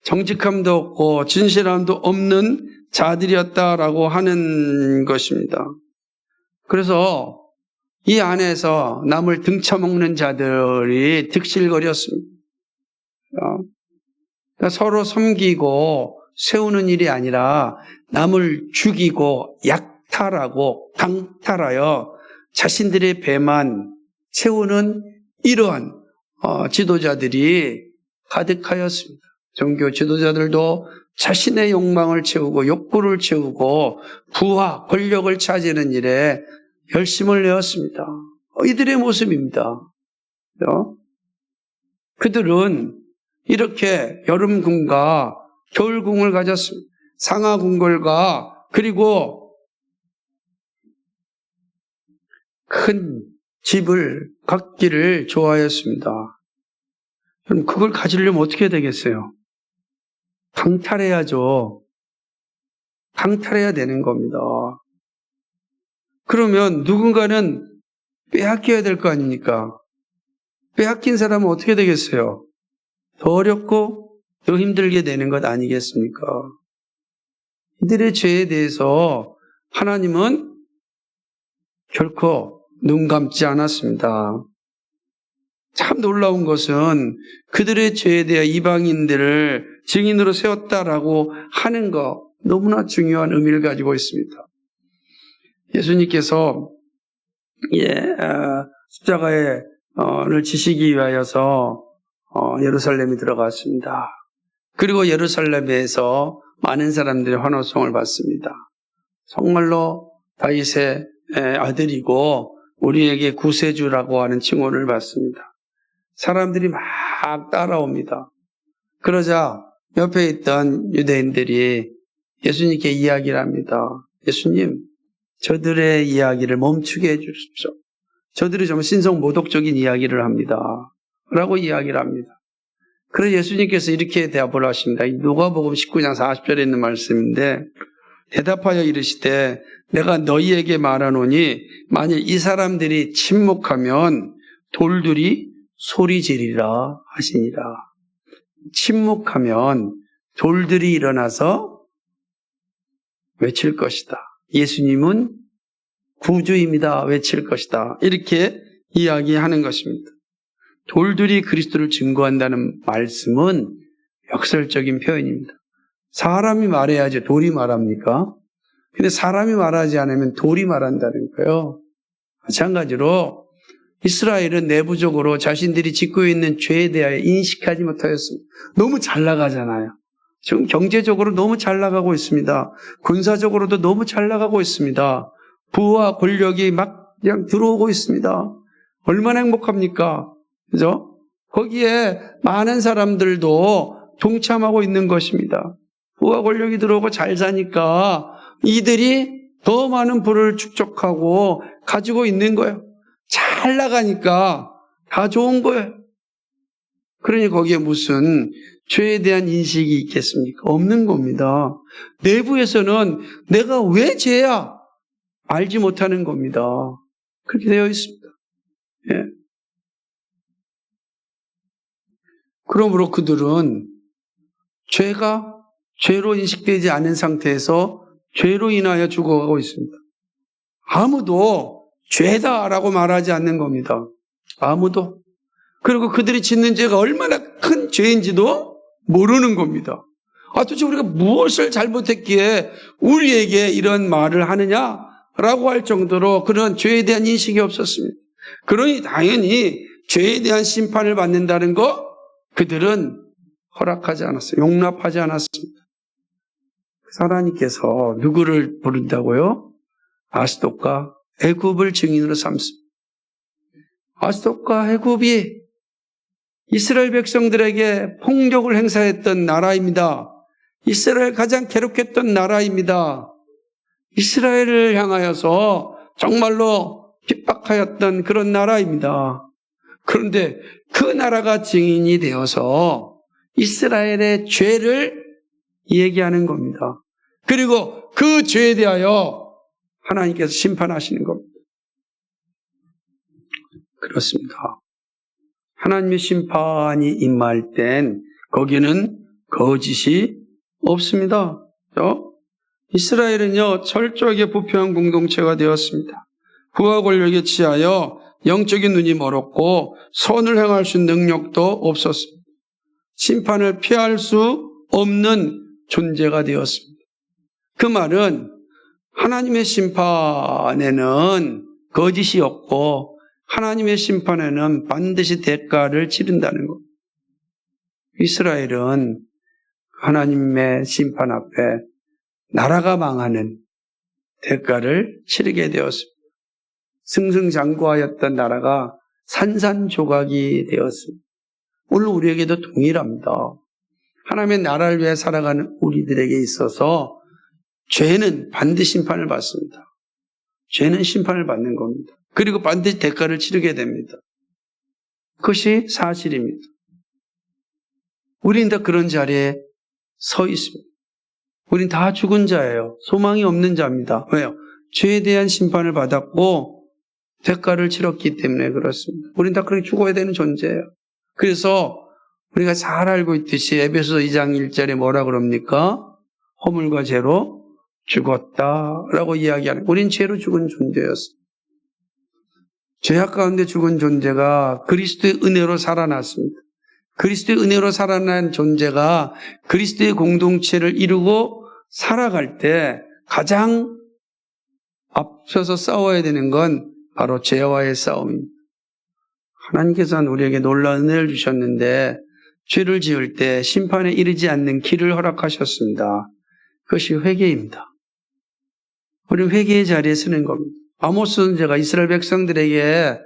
정직함도 없고 진실함도 없는 자들이었다라고 하는 것입니다. 그래서 이 안에서 남을 등쳐먹는 자들이 득실거렸습니다. 그러니까 서로 섬기고 세우는 일이 아니라 남을 죽이고 약탈하고 강탈하여 자신들의 배만 채우는 이러한 지도자들이 가득하였습니다. 종교 지도자들도 자신의 욕망을 채우고 욕구를 채우고 부와 권력을 차지하는 일에 열심을 내었습니다. 이들의 모습입니다. 그들은 이렇게 여름궁과 겨울궁을 가졌습니다. 상하궁궐과 그리고 큰 집을 갖기를 좋아했습니다. 그럼 그걸 가지려면 어떻게 해야 되겠어요? 강탈해야죠. 강탈해야 되는 겁니다. 그러면 누군가는 빼앗겨야 될 거 아닙니까? 빼앗긴 사람은 어떻게 되겠어요? 더 어렵고 더 힘들게 되는 것 아니겠습니까? 이들의 죄에 대해서 하나님은 결코 눈 감지 않았습니다. 참 놀라운 것은 그들의 죄에 대해 이방인들을 증인으로 세웠다라고 하는 것, 너무나 중요한 의미를 가지고 있습니다. 예수님께서 십자가를 지시기 위하여서 예루살렘에 들어갔습니다. 그리고 예루살렘에서 많은 사람들의 환호성을 받습니다. 정말로 다윗의 아들이고 우리에게 구세주라고 하는 칭호를 받습니다. 사람들이 막 따라옵니다. 그러자 옆에 있던 유대인들이 예수님께 이야기를 합니다. 예수님, 저들의 이야기를 멈추게 해주십시오. 저들이 좀 신성모독적인 이야기를 합니다. 라고 이야기를 합니다. 그래서 예수님께서 이렇게 대답을 하십니다. 누가복음 19장 40절에 있는 말씀인데 대답하여 이르시되 내가 너희에게 말하노니 만일 이 사람들이 침묵하면 돌들이 소리 지르리라 하시니라. 침묵하면 돌들이 일어나서 외칠 것이다. 예수님은 구주입니다. 외칠 것이다. 이렇게 이야기하는 것입니다. 돌들이 그리스도를 증거한다는 말씀은 역설적인 표현입니다. 사람이 말해야지 돌이 말합니까? 근데 사람이 말하지 않으면 돌이 말한다는 거예요. 마찬가지로 이스라엘은 내부적으로 자신들이 짓고 있는 죄에 대하여 인식하지 못하였습니다. 너무 잘 나가잖아요. 지금 경제적으로 너무 잘 나가고 있습니다. 군사적으로도 너무 잘 나가고 있습니다. 부와 권력이 막 그냥 들어오고 있습니다. 얼마나 행복합니까? 그죠? 거기에 많은 사람들도 동참하고 있는 것입니다. 부와 권력이 들어오고 잘 사니까 이들이 더 많은 부를 축적하고 가지고 있는 거예요. 잘 나가니까 다 좋은 거예요. 그러니 거기에 무슨 죄에 대한 인식이 있겠습니까? 없는 겁니다. 내부에서는 내가 왜 죄야? 알지 못하는 겁니다. 그렇게 되어 있습니다. 예. 그러므로 그들은 죄가 죄로 인식되지 않은 상태에서 죄로 인하여 죽어가고 있습니다. 아무도 죄다라고 말하지 않는 겁니다. 아무도. 그리고 그들이 짓는 죄가 얼마나 큰 죄인지도 모르는 겁니다. 도대체 우리가 무엇을 잘못했기에 우리에게 이런 말을 하느냐라고 할 정도로 그런 죄에 대한 인식이 없었습니다. 그러니 당연히 죄에 대한 심판을 받는다는 거 그들은 허락하지 않았어요. 용납하지 않았습니다. 하나님께서 누구를 부른다고요? 아스돗과 애굽을 증인으로 삼습니다. 아스돗과 애굽이 이스라엘 백성들에게 폭력을 행사했던 나라입니다. 이스라엘 가장 괴롭혔던 나라입니다. 이스라엘을 향하여서 정말로 핍박하였던 그런 나라입니다. 그런데 그 나라가 증인이 되어서 이스라엘의 죄를 얘기하는 겁니다. 그리고 그 죄에 대하여 하나님께서 심판하시는 겁니다. 그렇습니다. 하나님의 심판이 임할 땐 거기는 거짓이 없습니다. 이스라엘은요, 철저하게 부패한 공동체가 되었습니다. 부하 권력에 취하여 영적인 눈이 멀었고 선을 행할 수 있는 능력도 없었습니다. 심판을 피할 수 없는 존재가 되었습니다. 그 말은 하나님의 심판에는 거짓이 없고 하나님의 심판에는 반드시 대가를 치른다는 것. 이스라엘은 하나님의 심판 앞에 나라가 망하는 대가를 치르게 되었습니다. 승승장구하였던 나라가 산산조각이 되었습니다. 오늘 우리에게도 동일합니다. 하나님의 나라를 위해 살아가는 우리들에게 있어서 죄는 반드시 심판을 받습니다. 죄는 심판을 받는 겁니다. 그리고 반드시 대가를 치르게 됩니다. 그것이 사실입니다. 우리는 다 그런 자리에 서 있습니다. 우린 다 죽은 자예요. 소망이 없는 자입니다. 왜요? 죄에 대한 심판을 받았고 대가를 치렀기 때문에 그렇습니다. 우린 다 그렇게 죽어야 되는 존재예요. 그래서 우리가 잘 알고 있듯이 에베소서 2장 1절에 뭐라 그럽니까? 허물과 죄로 죽었다라고 이야기하는, 우린 죄로 죽은 존재였습니다. 죄악 가운데 죽은 존재가 그리스도의 은혜로 살아났습니다. 그리스도의 은혜로 살아난 존재가 그리스도의 공동체를 이루고 살아갈 때 가장 앞서서 싸워야 되는 건 바로 죄와의 싸움입니다. 하나님께서는 우리에게 놀라운 은혜를 주셨는데 죄를 지을 때 심판에 이르지 않는 길을 허락하셨습니다. 그것이 회개입니다. 우리는 회개의 자리에 서는 겁니다. 아모스 선지자가 이스라엘 백성들에게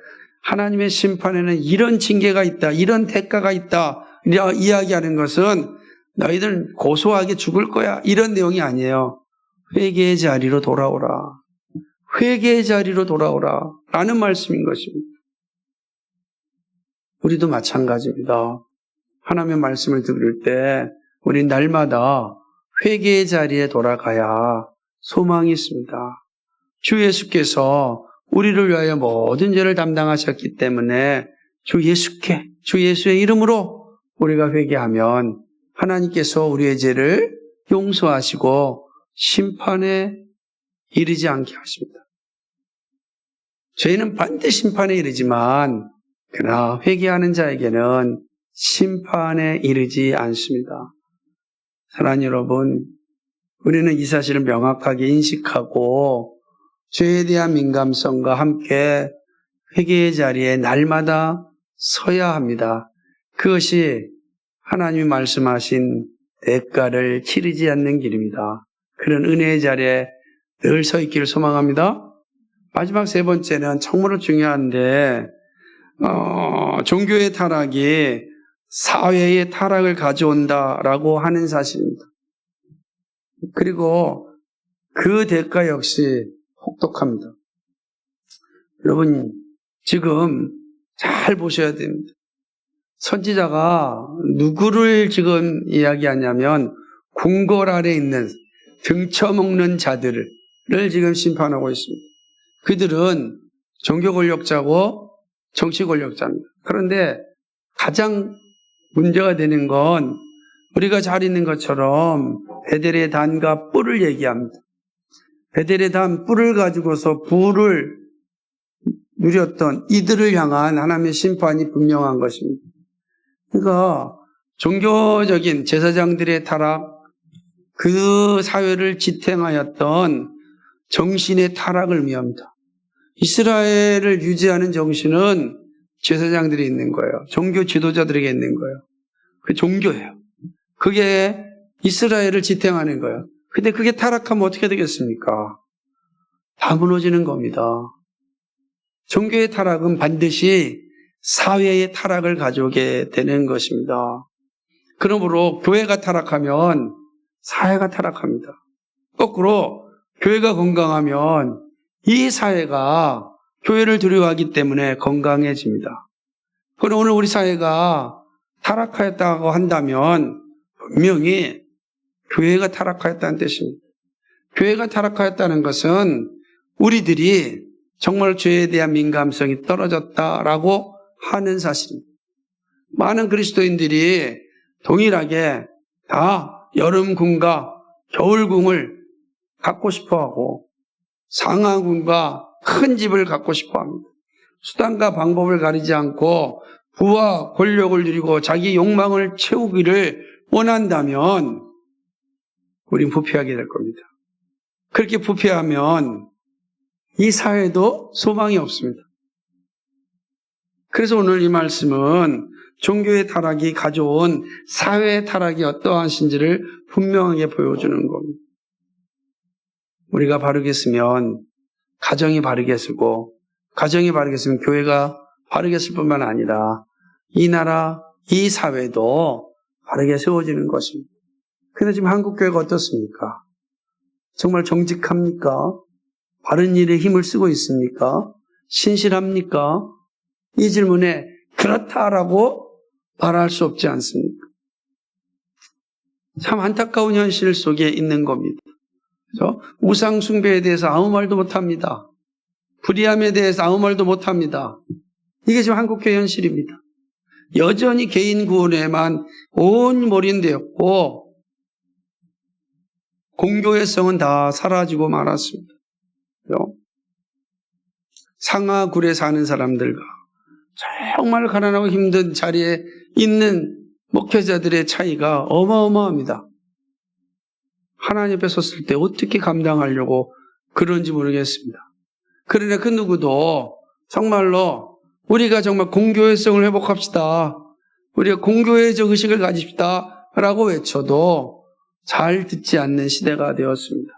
하나님의 심판에는 이런 징계가 있다, 이런 대가가 있다 이야기하는 것은 너희들은 고소하게 죽을 거야, 이런 내용이 아니에요. 회개의 자리로 돌아오라. 회개의 자리로 돌아오라 라는 말씀인 것입니다. 우리도 마찬가지입니다. 하나님의 말씀을 들을 때 우리 날마다 회개의 자리에 돌아가야 소망이 있습니다. 주 예수께서 우리를 위하여 모든 죄를 담당하셨기 때문에 주 예수의 이름으로 우리가 회개하면 하나님께서 우리의 죄를 용서하시고 심판에 이르지 않게 하십니다. 죄는 반드시 심판에 이르지만 그러나 회개하는 자에게는 심판에 이르지 않습니다. 사랑하는 여러분, 우리는 이 사실을 명확하게 인식하고 죄에 대한 민감성과 함께 회개의 자리에 날마다 서야 합니다. 그것이 하나님이 말씀하신 대가를 치르지 않는 길입니다. 그런 은혜의 자리에 늘 서 있기를 소망합니다. 마지막 세 번째는 정말로 중요한데 종교의 타락이 사회의 타락을 가져온다라고 하는 사실입니다. 그리고 그 대가 역시 혹독합니다. 여러분, 지금 잘 보셔야 됩니다. 선지자가 누구를 지금 이야기하냐면 궁궐 아래 있는 등쳐먹는 자들을 지금 심판하고 있습니다. 그들은 종교 권력자고 정치 권력자입니다. 그런데 가장 문제가 되는 건 우리가 잘 있는 것처럼 베델의 단과 뿔을 얘기합니다. 베델의 단 뿔을 가지고서 부를 누렸던 이들을 향한 하나님의 심판이 분명한 것입니다. 그러니까 종교적인 제사장들의 타락, 그 사회를 지탱하였던 정신의 타락을 의미합니다. 이스라엘을 유지하는 정신은 제사장들이 있는 거예요. 종교 지도자들에게 있는 거예요. 그 종교예요. 그게 이스라엘을 지탱하는 거예요. 근데 그게 타락하면 어떻게 되겠습니까? 다 무너지는 겁니다. 종교의 타락은 반드시 사회의 타락을 가져오게 되는 것입니다. 그러므로 교회가 타락하면 사회가 타락합니다. 거꾸로 교회가 건강하면 이 사회가 교회를 두려워하기 때문에 건강해집니다. 그럼 오늘 우리 사회가 타락하였다고 한다면 분명히 교회가 타락하였다는 뜻입니다. 교회가 타락하였다는 것은 우리들이 정말 죄에 대한 민감성이 떨어졌다라고 하는 사실입니다. 많은 그리스도인들이 동일하게 다 여름궁과 겨울궁을 갖고 싶어하고 상하궁과 큰 집을 갖고 싶어합니다. 수단과 방법을 가리지 않고 부와 권력을 누리고 자기 욕망을 채우기를 원한다면 우린 부패하게 될 겁니다. 그렇게 부패하면 이 사회도 소망이 없습니다. 그래서 오늘 이 말씀은 종교의 타락이 가져온 사회의 타락이 어떠하신지를 분명하게 보여주는 겁니다. 우리가 바르게 쓰면 가정이 바르게 쓰고, 가정이 바르게 쓰면 교회가 바르게 쓸 뿐만 아니라 이 나라, 이 사회도 바르게 세워지는 것입니다. 그런데 지금 한국 교회가 어떻습니까? 정말 정직합니까? 바른 일에 힘을 쓰고 있습니까? 신실합니까? 이 질문에 그렇다라고 말할 수 없지 않습니까? 참 안타까운 현실 속에 있는 겁니다. 그래서 우상 숭배에 대해서 아무 말도 못합니다. 불의함에 대해서 아무 말도 못합니다. 이게 지금 한국교회 현실입니다. 여전히 개인 구원에만 온 몰인되었고 공교회성은 다 사라지고 말았습니다. 상하굴에 사는 사람들과 정말 가난하고 힘든 자리에 있는 목회자들의 차이가 어마어마합니다. 하나님 앞에 섰을 때 어떻게 감당하려고 그런지 모르겠습니다. 그러나 그 누구도 정말로 우리가 정말 공교회성을 회복합시다. 우리가 공교회적 의식을 가집시다. 라고 외쳐도 잘 듣지 않는 시대가 되었습니다.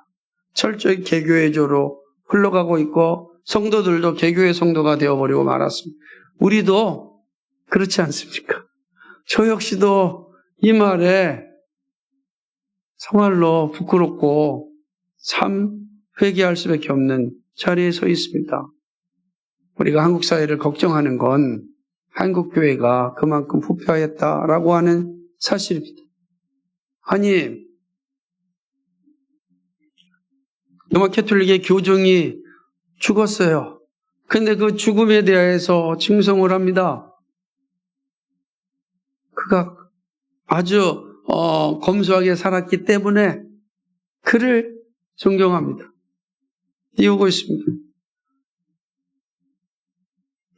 철저히 개교회조로 흘러가고 있고 성도들도 개교회 성도가 되어버리고 말았습니다. 우리도 그렇지 않습니까? 저 역시도 이 말에 정말로 부끄럽고 참 회개할 수밖에 없는 자리에 서 있습니다. 우리가 한국 사회를 걱정하는 건 한국 교회가 그만큼 부패하였다라고 하는 사실입니다. 아니, 로마 캐톨릭의 교종이 죽었어요. 근데 그 죽음에 대해서 칭송을 합니다. 그가 아주 검소하게 살았기 때문에 그를 존경합니다. 띄우고 있습니다.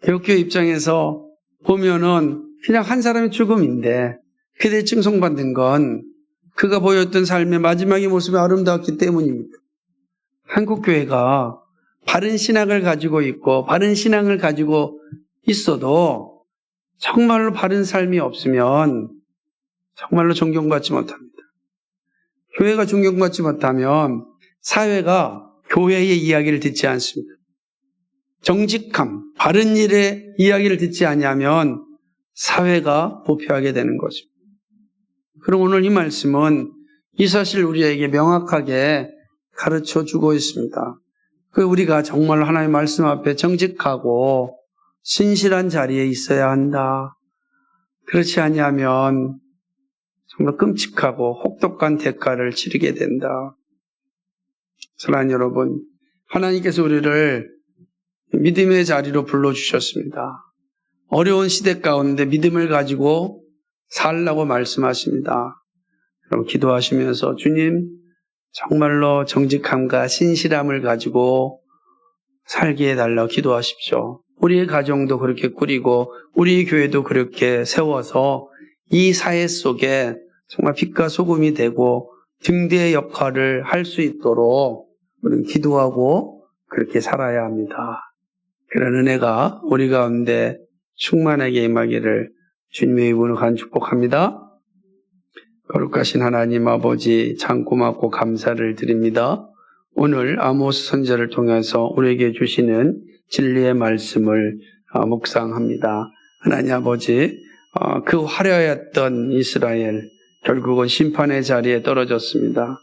개혁교회 입장에서 보면은 그냥 한 사람의 죽음인데 그대 칭송받는 건 그가 보였던 삶의 마지막의 모습이 아름다웠기 때문입니다. 한국교회가 바른 신학을 가지고 있고 바른 신앙을 가지고 있어도 정말로 바른 삶이 없으면 정말로 존경받지 못합니다. 교회가 존경받지 못하면 사회가 교회의 이야기를 듣지 않습니다. 정직함, 바른 일의 이야기를 듣지 않으면 사회가 부패하게 되는 것입니다. 그럼 오늘 이 말씀은 이 사실 우리에게 명확하게 가르쳐 주고 있습니다. 우리가 정말 하나님의 말씀 앞에 정직하고 신실한 자리에 있어야 한다. 그렇지 아니하면 정말 끔찍하고 혹독한 대가를 치르게 된다. 사랑하는 여러분, 하나님께서 우리를 믿음의 자리로 불러주셨습니다. 어려운 시대 가운데 믿음을 가지고 살라고 말씀하십니다. 여러분 기도하시면서 주님 정말로 정직함과 신실함을 가지고 살게 해달라고 기도하십시오. 우리의 가정도 그렇게 꾸리고 우리 교회도 그렇게 세워서 이 사회 속에 정말 빛과 소금이 되고 등대의 역할을 할 수 있도록 우리는 기도하고 그렇게 살아야 합니다. 그런 은혜가 우리 가운데 충만하게 임하기를 주님의 이름으로 간 축복합니다. 거룩하신 하나님 아버지 참 고맙고 감사를 드립니다. 오늘 아모스 선지자를 통해서 우리에게 주시는 진리의 말씀을 묵상합니다. 하나님 아버지, 그 화려했던 이스라엘 결국은 심판의 자리에 떨어졌습니다.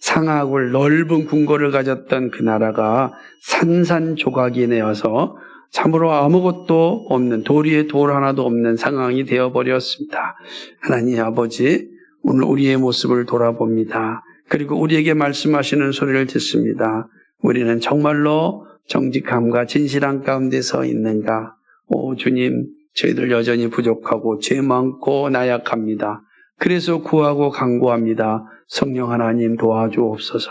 상하고 넓은 궁궐을 가졌던 그 나라가 산산조각이 되어서 참으로 아무것도 없는, 돌 위에 돌 하나도 없는 상황이 되어버렸습니다. 하나님 아버지, 오늘 우리의 모습을 돌아봅니다. 그리고 우리에게 말씀하시는 소리를 듣습니다. 우리는 정말로 정직함과 진실함 가운데 서 있는가? 오 주님, 저희들 여전히 부족하고 죄 많고 나약합니다. 그래서 구하고 간구합니다. 성령 하나님 도와주옵소서.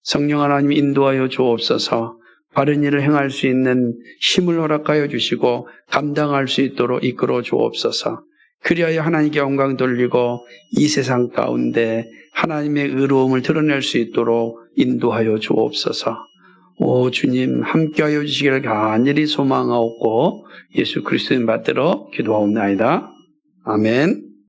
성령 하나님 인도하여 주옵소서. 바른 일을 행할 수 있는 힘을 허락하여 주시고 감당할 수 있도록 이끌어 주옵소서. 그리하여 하나님께 영광 돌리고 이 세상 가운데 하나님의 의로움을 드러낼 수 있도록 인도하여 주옵소서. 오 주님, 함께하여 주시기를 간절히 소망하옵고 예수 그리스도의 받들어 기도하옵나이다. 아멘.